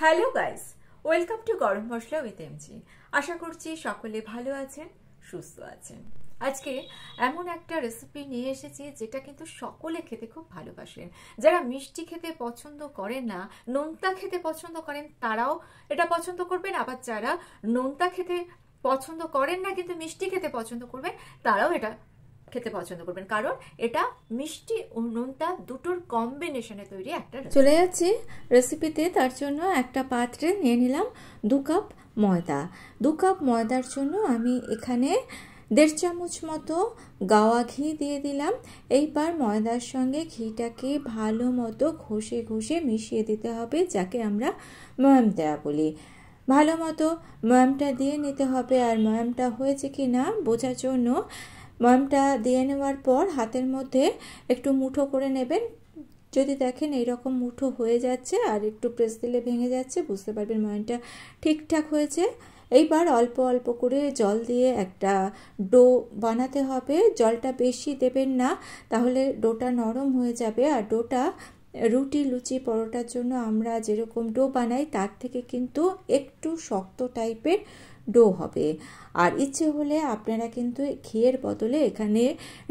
Hello guys, welcome to গরম মশলা with MG. আশা করছি সকলে ভালো আছেন, সুস্থ আছেন। আজকে এমন একটা রেসিপি নিয়ে এসেছি যেটা কিন্তু সকলে খেতে খুব ভালোবাসেন। যারা মিষ্টি খেতে পছন্দ করেন না, নোনতা খেতে পছন্দ করেন, তারাও এটা পছন্দ করবেন। আবার যারা নোনতা খেতে পছন্দ করেন না কিন্তু মিষ্টি খেতে পছন্দ করবেন, তারাও এটা খেতে পছন্দ করবেন, কারণ এটা মিষ্টি ও নোনতা দুটোর কম্বিনেশনে তৈরি একটা। চলে যাচ্ছি রেসিপিতে। তার জন্য একটা পাত্রে নিয়ে নিলাম 2 কাপ ময়দা। 2 কাপ ময়দার জন্য আমি এখানে 1.5 চামচ মতো গাওয়া ঘি দিয়ে দিলাম। এইবার ময়দার সঙ্গে ঘিটাকে ভালো মতো ঘষে ঘষে মিশিয়ে দিতে হবে, যাকে আমরা ময়াম দেওয়া বলি। ভালো মতো ময়ামটা দিয়ে নিতে হবে। আর ময়ামটা হয়েছে কি না বোঝার জন্য ময়ামটা দিয়ে নেওয়ার পর হাতের মধ্যে একটু মুঠো করে নেবেন। যদি দেখেন এইরকম মুঠো হয়ে যাচ্ছে আর একটু প্রেস দিলে ভেঙে যাচ্ছে, বুঝতে পারবেন ময়ামটা ঠিকঠাক হয়েছে। এইবার অল্প অল্প করে জল দিয়ে একটা ডো বানাতে হবে। জলটা বেশি দেবেন না, তাহলে ডোটা নরম হয়ে যাবে। আর ডোটা রুটি, লুচি, পরোটার জন্য আমরা যেরকম ডো বানাই তার থেকে কিন্তু একটু শক্ত টাইপের ডো হবে। আর ইচ্ছে হলে আপনারা কিন্তু ঘিয়ের বদলে এখানে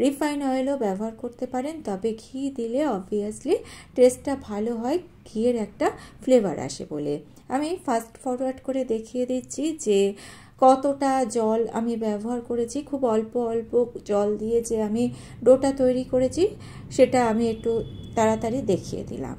রিফাইন অয়েলও ব্যবহার করতে পারেন, তবে ঘি দিলে অবভিয়াসলি টেস্টটা ভালো হয়, ঘিয়ের একটা ফ্লেভার আসে বলে। আমি ফাস্ট ফরওয়ার্ড করে দেখিয়ে দিচ্ছি যে কতটা জল আমি ব্যবহার করেছি। খুব অল্প অল্প জল দিয়ে যে আমি ডোটা তৈরি করেছি সেটা আমি একটু তাড়াতাড়ি দেখিয়ে দিলাম।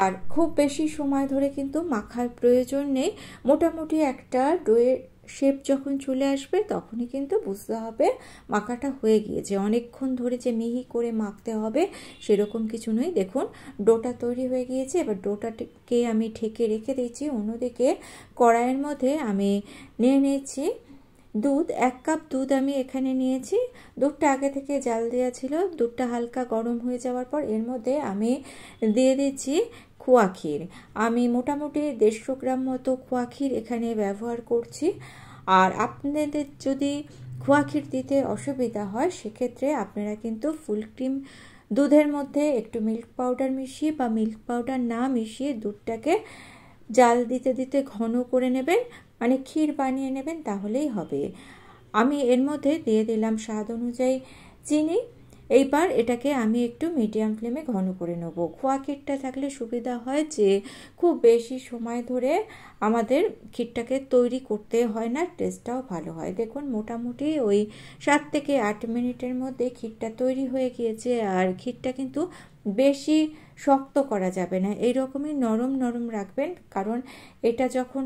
আর খুব বেশি সময় ধরে কিন্তু মাখার প্রয়োজন নেই। মোটামুটি একটা ডোয়ের শেপ যখন চলে আসবে তখনই কিন্তু বুঝতে হবে মাখাটা হয়ে গিয়েছে। অনেকক্ষণ ধরে যে মিহি করে মাখতে হবে সেরকম কিছু নয়। দেখুন ডোটা তৈরি হয়ে গিয়েছে। এবার ডোটাকে আমি ঢেকে রেখে দিচ্ছি। অন্যদিকে কড়াইয়ের মধ্যে আমি নিয়ে নিয়েছি দুধ। 1 কাপ দুধ আমি এখানে নিয়েছি। দুধটা আগে থেকে জাল দেওয়া ছিল। দুধটা হালকা গরম হয়ে যাওয়ার পর এর মধ্যে আমি দিয়ে দিচ্ছি খোয়া ক্ষীর। আমি মোটামুটি 150 গ্রাম মতো খোয়া ক্ষীর এখানে ব্যবহার করছি। আর আপনাদের যদি খোয়া ক্ষীর দিতে অসুবিধা হয় সেক্ষেত্রে আপনারা কিন্তু ফুল ক্রিম দুধের মধ্যে একটু মিল্ক পাউডার মিশিয়ে বা মিল্ক পাউডার না মিশিয়ে দুধটাকে জাল দিতে দিতে ঘন করে নেবেন, মানে ক্ষীর বানিয়ে নেবেন, তাহলেই হবে। আমি এর মধ্যে দিয়ে দিলাম স্বাদ অনুযায়ী চিনি। এইবার এটাকে আমি একটু মিডিয়াম ফ্লেমে ঘন করে নেব। খোয়া ক্ষীরটা থাকলে সুবিধা হয় যে খুব বেশি সময় ধরে আমাদের ক্ষীরটাকে তৈরি করতে হয় না, টেস্টটাও ভালো হয়। দেখুন মোটামুটি ওই 7 থেকে 8 মিনিটের মধ্যে ক্ষীরটা তৈরি হয়ে গিয়েছে। আর ক্ষীরটা কিন্তু বেশি শক্ত করা যাবে না, এইরকমই নরম নরম রাখবেন, কারণ এটা যখন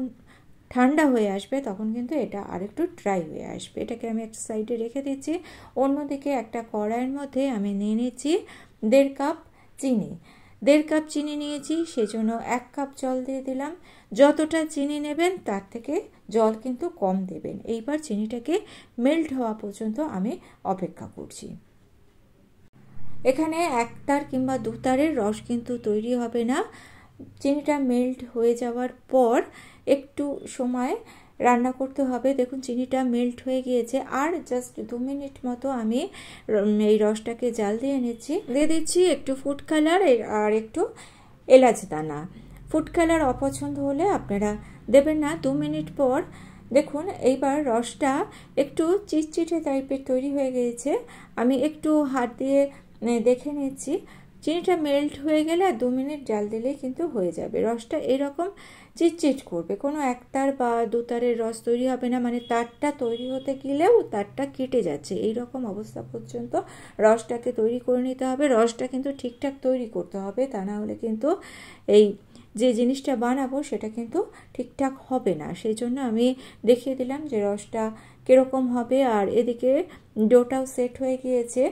ঠান্ডা হয়ে আসবে তখন কিন্তু এটা আরেকটু ড্রাই হয়ে আসবে। এটাকে আমি একটা সাইডে রেখে দিচ্ছি। অন্যদিকে একটা কড়াইয়ের মধ্যে আমি নিয়ে নিচ্ছি 1.5 কাপ চিনি। 1.5 কাপ চিনি নিয়েছি, সেজন্য 1 কাপ জল দিয়ে দিলাম। যতটা চিনি নেবেন তার থেকে জল কিন্তু কম দেবেন। এইবার চিনিটাকে মেল্ট হওয়া পর্যন্ত আমি অপেক্ষা করছি। এখানে 1 তার কিংবা 2 তারের রস কিন্তু তৈরি হবে না। চিনিটা মেল্ট হয়ে যাওয়ার পর একটু সময় রান্না করতে হবে। দেখুন চিনিটা মেল্ট হয়ে গিয়েছে। আর জাস্ট 2 মিনিট মতো আমি এই রসটাকে জাল দিয়ে নিচ্ছি। দিয়ে দিচ্ছি একটু ফুড কালার আর একটু এলাচ দানা। ফুড কালার অপছন্দ হলে আপনারা দেবেন না। 2 মিনিট পর দেখুন এইবার রসটা একটু চিটচিটে টাইপের তৈরি হয়ে গিয়েছে। আমি একটু হাত দিয়ে দেখে নিচ্ছি। চিনিটা মেল্ট হয়ে গেলে আর 2 মিনিট জাল দিলেই কিন্তু হয়ে যাবে। রসটা এরকম চিটচিট করবে, কোনো 1 তার বা 2 তারের রস তৈরি হবে না, মানে তারটা তৈরি হতে গেলেও তারটা কেটে যাচ্ছে, এইরকম অবস্থা পর্যন্ত রসটাকে তৈরি করে নিতে হবে। রসটা কিন্তু ঠিকঠাক তৈরি করতে হবে, তা না হলে কিন্তু এই যে জিনিসটা বানাবো সেটা কিন্তু ঠিকঠাক হবে না। সেই জন্য আমি দেখিয়ে দিলাম যে রসটা কীরকম হবে। আর এদিকে ডোটাও সেট হয়ে গিয়েছে,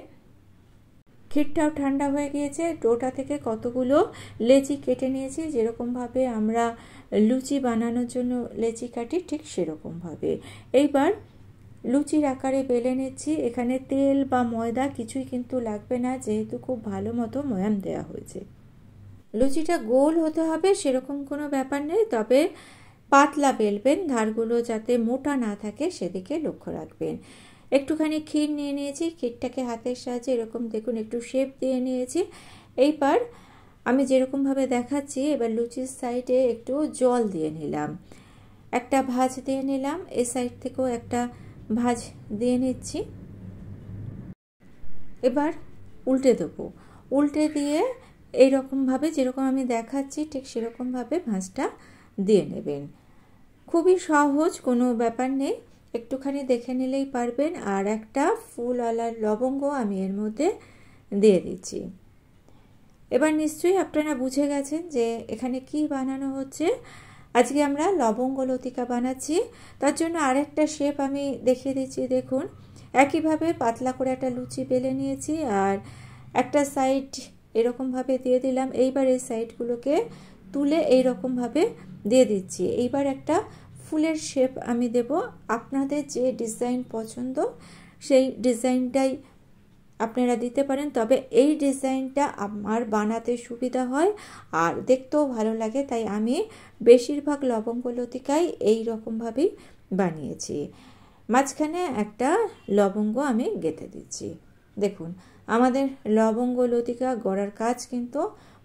ক্ষীরটাও ঠান্ডা হয়ে গিয়েছে। ডোটা থেকে কতগুলো লেচি কেটে নিয়েছি, যেরকমভাবে আমরা লুচি বানানোর জন্য লেচি কাটি ঠিক সেরকমভাবে। এইবার লুচির আকারে বেলে নিচ্ছি। এখানে তেল বা ময়দা কিছুই কিন্তু লাগবে না, যেহেতু খুব ভালো মতো ময়াম দেওয়া হয়েছে। লুচিটা গোল হতে হবে সেরকম কোনো ব্যাপার নেই, তবে পাতলা বেলবেন, ধারগুলো যাতে মোটা না থাকে সেদিকে লক্ষ্য রাখবেন। একটুখানি ক্ষীর নিয়ে নিয়েছি, ক্ষীরটাকে হাতের সাহায্যে এরকম দেখুন একটু শেপ দিয়ে নিয়েছি। এইবার আমি যেরকমভাবে দেখাচ্ছি এবার লুচির সাইডে একটু জল দিয়ে নিলাম, একটা ভাঁজ দিয়ে নিলাম, এই সাইড থেকেও একটা ভাঁজ দিয়ে নিচ্ছি। এবার উল্টে দেবো, উল্টে দিয়ে এইরকমভাবে যেরকম আমি দেখাচ্ছি ঠিক সেরকমভাবে ভাঁজটা দিয়ে নেবেন। খুবই সহজ, কোনো ব্যাপার নেই, একটুখানি দেখে নিলেই পারবেন। আর একটা ফুলওয়ালা লবঙ্গ আমি এর মধ্যে দিয়ে দিচ্ছি। এবার নিশ্চয়ই আপনারা বুঝে গেছেন যে এখানে কি বানানো হচ্ছে। আজকে আমরা লবঙ্গ লতিকা বানাচ্ছি, তার জন্য আরেকটা শেপ আমি দেখিয়ে দিচ্ছি। দেখুন, একইভাবে পাতলা করে একটা লুচি বেলে নিয়েছি আর একটা সাইড এরকমভাবে দিয়ে দিলাম। এইবার এই সাইডগুলোকে তুলে এইরকমভাবে দিয়ে দিচ্ছি। এইবার একটা ফুলের শেপ আমি দেব। আপনাদের যে ডিজাইন পছন্দ সেই ডিজাইনটাই আপনারা দিতে পারেন, তবে এই ডিজাইনটা আমার বানাতে সুবিধা হয় আর দেখতেও ভালো লাগে, তাই আমি বেশিরভাগ লবঙ্গ লতিকাই এই রকমভাবেই বানিয়েছি। মাঝখানে একটা লবঙ্গ আমি গেঁথে দিচ্ছি। দেখুন, আমাদের লবঙ্গ লতিকা গড়ার কাজ কিন্তু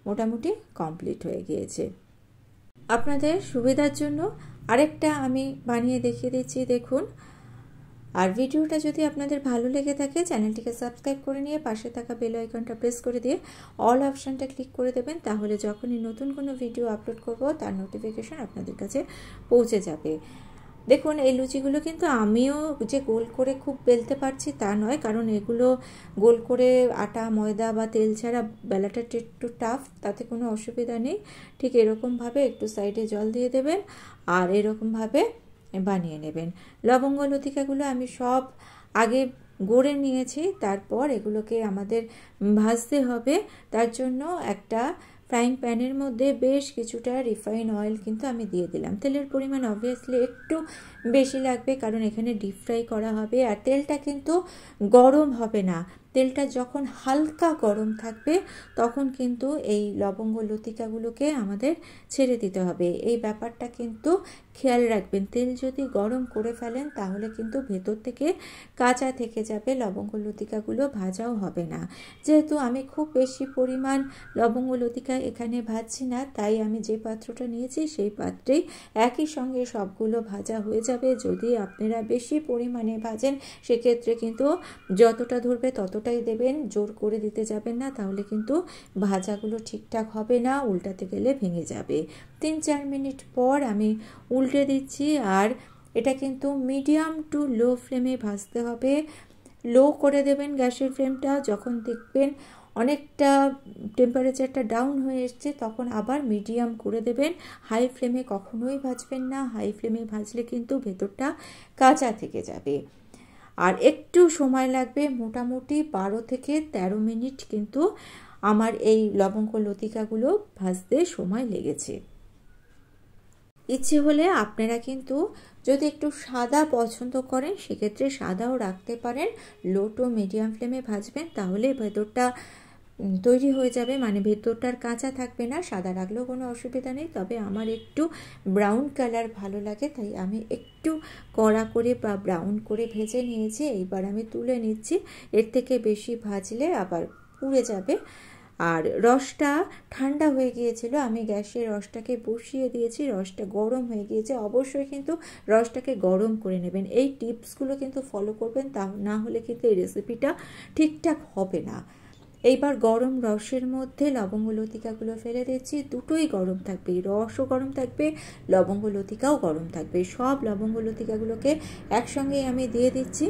মোটামুটি কমপ্লিট হয়ে গিয়েছে। আপনাদের সুবিধার জন্য আরেকটা আমি বানিয়ে দেখিয়ে দিচ্ছি। দেখুন, আর ভিডিওটা যদি আপনাদের ভালো লেগে থাকে চ্যানেলটিকে সাবস্ক্রাইব করে নিয়ে পাশে থাকা বেল আইকনটা প্রেস করে দিয়ে অল অপশানটা ক্লিক করে দেবেন, তাহলে যখনই নতুন কোনো ভিডিও আপলোড করব তার নোটিফিকেশন আপনাদের কাছে পৌঁছে যাবে। দেখুন, এই লুচিগুলো কিন্তু আমিও যে গোল করে খুব বেলতে পারছি তা নয়, কারণ এগুলো গোল করে আটা ময়দা বা তেল ছাড়া বেলাটা একটু টাফ, তাতে কোনো অসুবিধা নেই। ঠিক এরকমভাবে একটু সাইডে জল দিয়ে দেবেন আর এরকমভাবে বানিয়ে নেবেন। লবঙ্গ লতিকাগুলো আমি সব আগে গড়ে নিয়েছি, তারপর এগুলোকে আমাদের ভাজতে হবে। তার জন্য একটা ফ্রাইং প্যানের মধ্যে বেশ কিছুটা রিফাইন অয়েল কিন্তু আমি দিয়ে দিলাম। তেলের পরিমাণ অবভিয়াসলি একটু বেশি লাগবে, কারণ এখানে ডিপ ফ্রাই করা হবে। আর তেলটা কিন্তু গরম হবে না, তেলটা যখন হালকা গরম থাকবে তখন কিন্তু এই লবঙ্গ লতিকাগুলোকে আমাদের ছেড়ে দিতে হবে। এই ব্যাপারটা কিন্তু খেয়াল রাখবেন। তেল যদি গরম করে ফেলেন তাহলে কিন্তু ভেতর থেকে কাঁচা থেকে যাবে, লবঙ্গ লতিকাগুলো ভাজাও হবে না। যেহেতু আমি খুব বেশি পরিমাণ লবঙ্গ লতিকা এখানে ভাজছি না, তাই আমি যে পাত্রটা নিয়েছি সেই পাত্রেই একই সঙ্গে সবগুলো ভাজা হয়ে যাবে। যদি আপনারা বেশি পরিমাণে ভাজেন সেক্ষেত্রে কিন্তু যতটা ধরবে ততটাই দেবেন, জোর করে দিতে যাবেন না, তাহলে কিন্তু ভাজাগুলো ঠিকঠাক হবে না, উল্টাতে গেলে ভেঙে যাবে। 3-4 মিনিট পর আমি উল্টে দিচ্ছি। আর এটা কিন্তু মিডিয়াম টু লো ফ্লেমে ভাজতে হবে। লো করে দেবেন গ্যাসের ফ্লেমটা, যখন দেখবেন অনেকটা টেম্পারেচারটা ডাউন হয়ে এসছে তখন আবার মিডিয়াম করে দেবেন। হাই ফ্লেমে কখনোই ভাজবেন না, হাই ফ্লেমে ভাজলে কিন্তু ভেতরটা কাঁচা থেকে যাবে। আর একটু সময় লাগবে, মোটামুটি 12 থেকে 13 মিনিট কিন্তু আমার এই লবঙ্গ লতিকাগুলো ভাজতে সময় লেগেছে। ইচ্ছে হলে আপনারা কিন্তু যদি একটু সাদা পছন্দ করেন সেক্ষেত্রে সাদাও রাখতে পারেন। লো টু মিডিয়াম ফ্লেমে ভাজবেন, তাহলে ভেতরটা তৈরি হয়ে যাবে, মানে ভেতরটার কাঁচা থাকবে না। সাদা রাখলেও কোনো অসুবিধা নেই, তবে আমার একটু ব্রাউন কালার ভালো লাগে, তাই আমি একটু কড়া করে বা ব্রাউন করে ভেজে নিয়েছি। এইবার আমি তুলে নিচ্ছি, এর থেকে বেশি ভাজলে আবার পুড়ে যাবে। আর রসটা ঠান্ডা হয়ে গিয়েছিল, আমি গ্যাসে রসটাকে বসিয়ে দিয়েছি, রসটা গরম হয়ে গিয়েছে। অবশ্যই কিন্তু রসটাকে গরম করে নেবেন, এই টিপসগুলো কিন্তু ফলো করবেন, তা না হলে কিন্তু এই রেসিপিটা ঠিকঠাক হবে না। এইবার গরম রসের মধ্যে লবঙ্গ লতিকাগুলো ফেলে দিচ্ছি, দুটোই গরম থাকবে, রসও গরম থাকবে, লবঙ্গ লতিকাও গরম থাকবে। সব লবঙ্গ লতিকাগুলোকে একসঙ্গেই আমি দিয়ে দিচ্ছি।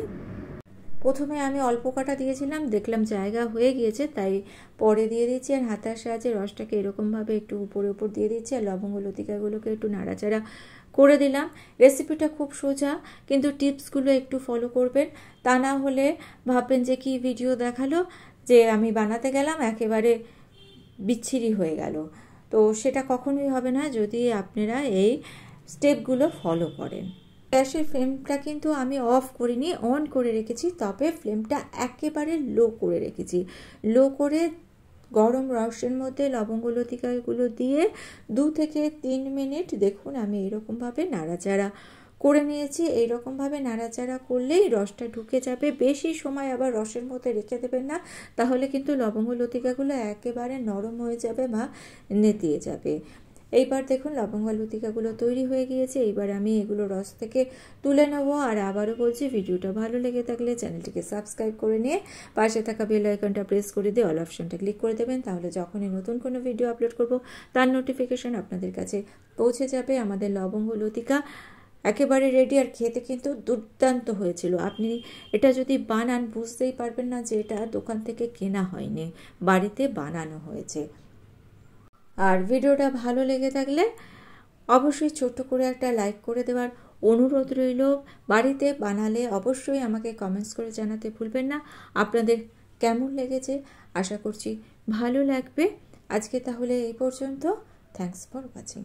প্রথমে আমি অল্প কাটা দিয়েছিলাম, দেখলাম জায়গা হয়ে গিয়েছে, তাই পরে দিয়ে দিচ্ছি। আর হাতার সাহায্যে রসটাকে এরকমভাবে একটু উপরে উপর দিয়ে দিচ্ছি আর লবঙ্গ লতিকাগুলোকে একটু নাড়াচাড়া করে দিলাম। রেসিপিটা খুব সোজা, কিন্তু টিপসগুলো একটু ফলো করবেন, তা না হলে ভাববেন যে কি ভিডিও দেখালো, যে আমি বানাতে গেলাম একেবারে বিচ্ছিরি হয়ে গেল। তো সেটা কখনোই হবে না যদি আপনারা এই স্টেপগুলো ফলো করেন। গ্যাসের ফ্লেমটা কিন্তু আমি অফ করিনি, অন করে রেখেছি, তবে ফ্লেমটা একেবারে লো করে রেখেছি। লো করে গরম রসের মধ্যে লবঙ্গ লতিকাগুলো দিয়ে 2 থেকে 3 মিনিট দেখুন আমি এরকমভাবে নাড়াচাড়া করে নিয়েছি। এইরকমভাবে নাড়াচাড়া করলেই রসটা ঢুকে যাবে। বেশি সময় আবার রসের মধ্যে রেখে দেবেন না, তাহলে কিন্তু লবঙ্গ লতিকাগুলো একেবারে নরম হয়ে যাবে বা নেতিয়ে যাবে। এইবার দেখুন লবঙ্গ লতিকাগুলো তৈরি হয়ে গিয়েছে। এইবার আমি এগুলো রস থেকে তুলে নেব। আর আবারও বলছি, ভিডিওটা ভালো লেগে থাকলে চ্যানেলটিকে সাবস্ক্রাইব করে নিয়ে পাশে থাকা বেল আইকনটা প্রেস করে দিয়ে অল অপশনটা ক্লিক করে দেবেন। তাহলে যখনই নতুন কোনো ভিডিও আপলোড করব তার নোটিফিকেশন আপনাদের কাছে পৌঁছে যাবে। আমাদের লবঙ্গ লতিকা একেবারে রেডি। আর খেতে কিন্তু দুর্দান্ত হয়েছিল। আপনি এটা যদি বানান বুঝতেই পারবেন না যে এটা দোকান থেকে কেনা হয়নি, বাড়িতে বানানো হয়েছে। আর ভিডিওটা ভালো লেগে থাকলে অবশ্যই ছোট্ট করে একটা লাইক করে দেওয়ার অনুরোধ রইল। বাড়িতে বানালে অবশ্যই আমাকে কমেন্টস করে জানাতে ভুলবেন না আপনাদের কেমন লেগেছে। আশা করছি ভালো লাগবে। আজকে তাহলে এই পর্যন্ত। Thanks for watching.